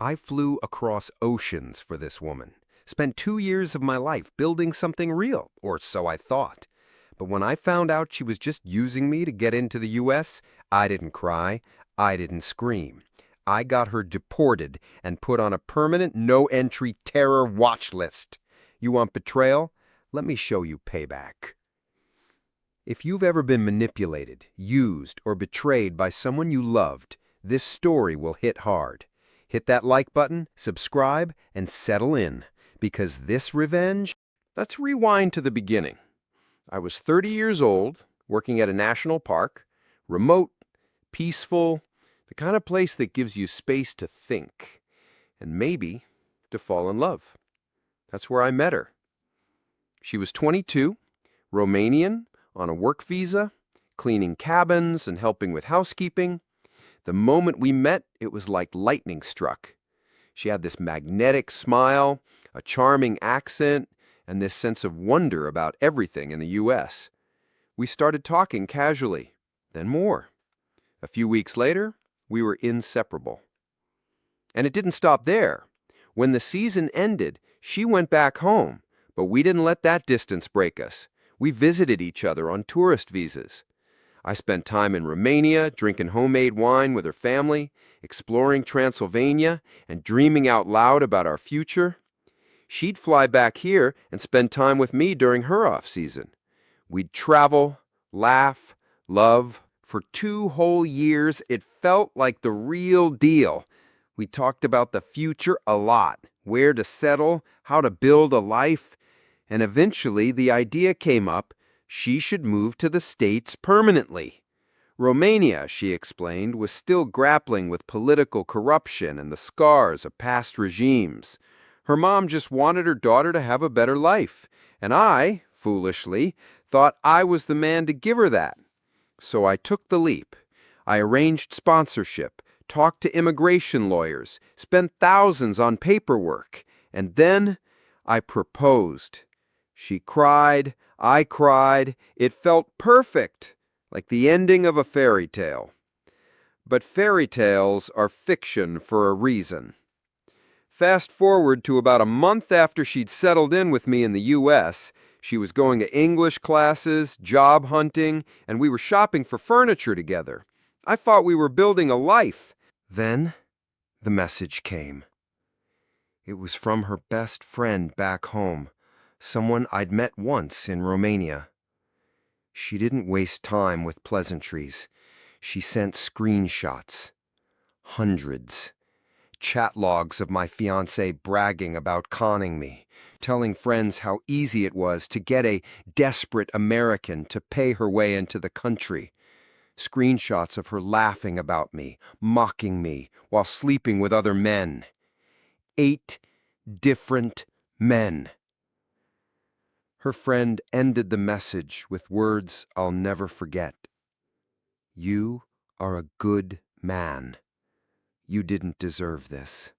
I flew across oceans for this woman, spent 2 years of my life building something real, or so I thought. But when I found out she was just using me to get into the U.S., I didn't cry, I didn't scream. I got her deported and put on a permanent no-entry terror watch list. You want betrayal? Let me show you payback. If you've ever been manipulated, used, or betrayed by someone you loved, this story will hit hard. Hit that like button, subscribe, and settle in, because this revenge... Let's rewind to the beginning. I was 30 years old, working at a national park, remote, peaceful, the kind of place that gives you space to think, and maybe to fall in love. That's where I met her. She was 22, Romanian, on a work visa, cleaning cabins and helping with housekeeping. The moment we met, it was like lightning struck. She had this magnetic smile, a charming accent, and this sense of wonder about everything in the U.S. We started talking casually, then more. A few weeks later, we were inseparable. And it didn't stop there. When the season ended, she went back home, but we didn't let that distance break us. We visited each other on tourist visas. I spent time in Romania, drinking homemade wine with her family, exploring Transylvania, and dreaming out loud about our future. She'd fly back here and spend time with me during her off-season. We'd travel, laugh, love. For 2 whole years, it felt like the real deal. We talked about the future a lot, where to settle, how to build a life, and eventually the idea came up she should move to the States permanently. Romania, she explained, was still grappling with political corruption and the scars of past regimes. Her mom just wanted her daughter to have a better life, and I, foolishly, thought I was the man to give her that. So I took the leap. I arranged sponsorship, talked to immigration lawyers, spent thousands on paperwork, and then I proposed. She cried, I cried. It felt perfect, like the ending of a fairy tale. But fairy tales are fiction for a reason. Fast forward to about a month after she'd settled in with me in the U.S., she was going to English classes, job hunting, and we were shopping for furniture together. I thought we were building a life. Then the message came. It was from her best friend back home, someone I'd met once in Romania. She didn't waste time with pleasantries. She sent screenshots. Hundreds. Chat logs of my fiancé bragging about conning me, telling friends how easy it was to get a desperate American to pay her way into the country. Screenshots of her laughing about me, mocking me, while sleeping with other men. 8 different men. Her friend ended the message with words I'll never forget. You are a good man. You didn't deserve this.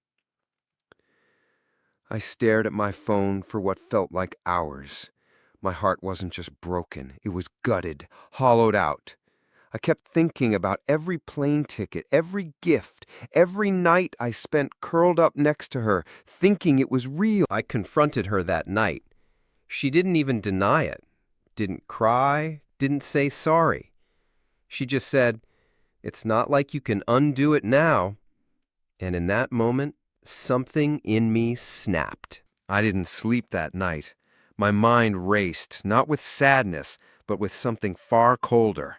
I stared at my phone for what felt like hours. My heart wasn't just broken, it was gutted, hollowed out. I kept thinking about every plane ticket, every gift, every night I spent curled up next to her, thinking it was real. I confronted her that night. She didn't even deny it, didn't cry, didn't say sorry. She just said, "It's not like you can undo it now." And in that moment, something in me snapped. I didn't sleep that night. My mind raced, not with sadness, but with something far colder.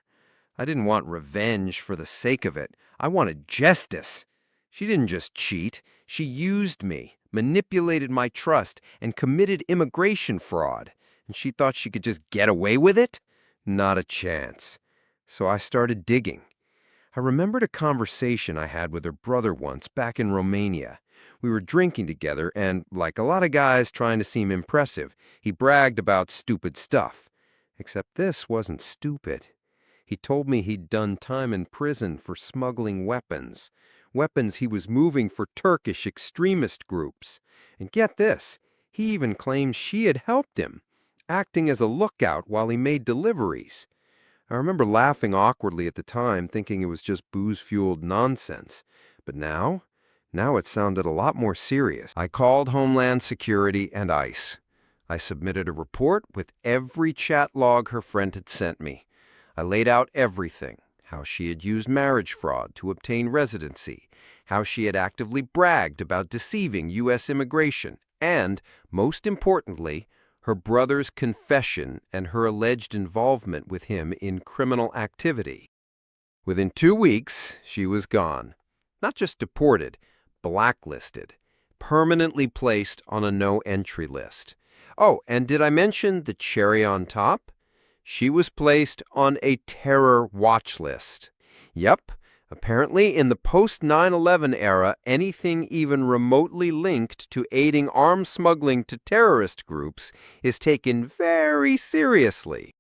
I didn't want revenge for the sake of it. I wanted justice. She didn't just cheat. She used me, manipulated my trust, and committed immigration fraud. And she thought she could just get away with it? Not a chance. So I started digging. I remembered a conversation I had with her brother once back in Romania. We were drinking together, and like a lot of guys trying to seem impressive, he bragged about stupid stuff. Except this wasn't stupid. He told me he'd done time in prison for smuggling weapons. Weapons he was moving for Turkish extremist groups. And get this, he even claimed she had helped him, acting as a lookout while he made deliveries. I remember laughing awkwardly at the time, thinking it was just booze-fueled nonsense. But now, Now it sounded a lot more serious. I called Homeland Security and ICE. I submitted a report with every chat log her friend had sent me. I laid out everything: how she had used marriage fraud to obtain residency, how she had actively bragged about deceiving U.S. immigration, and, most importantly, her brother's confession and her alleged involvement with him in criminal activity. Within 2 weeks, she was gone. Not just deported, blacklisted, permanently placed on a no-entry list. Oh, and did I mention the cherry on top? She was placed on a terror watch list. Yep, apparently in the post-9/11 era, anything even remotely linked to aiding arms smuggling to terrorist groups is taken very seriously.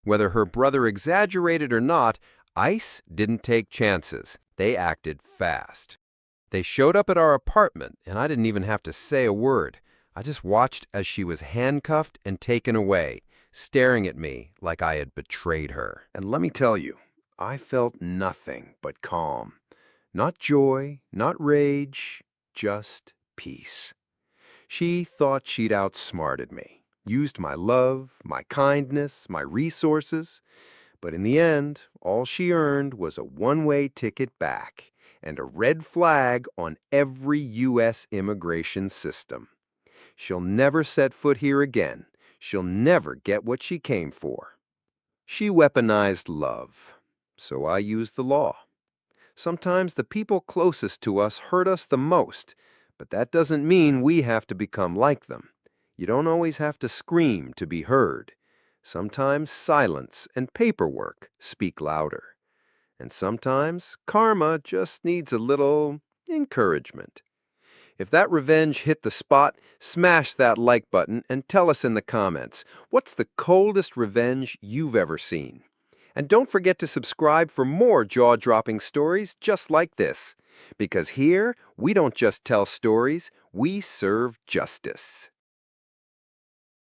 Whether her brother exaggerated or not, ICE didn't take chances. They acted fast. They showed up at our apartment, and I didn't even have to say a word. I just watched as she was handcuffed and taken away, staring at me like I had betrayed her. And let me tell you, I felt nothing but calm. Not joy, not rage, just peace. She thought she'd outsmarted me, used my love, my kindness, my resources. But in the end, all she earned was a one-way ticket back and a red flag on every U.S. immigration system. She'll never set foot here again. She'll never get what she came for. She weaponized love, so I used the law. Sometimes the people closest to us hurt us the most, but that doesn't mean we have to become like them. You don't always have to scream to be heard. Sometimes silence and paperwork speak louder. And sometimes karma just needs a little encouragement. If that revenge hit the spot, smash that like button and tell us in the comments, what's the coldest revenge you've ever seen? And don't forget to subscribe for more jaw-dropping stories just like this. Because here, we don't just tell stories, we serve justice.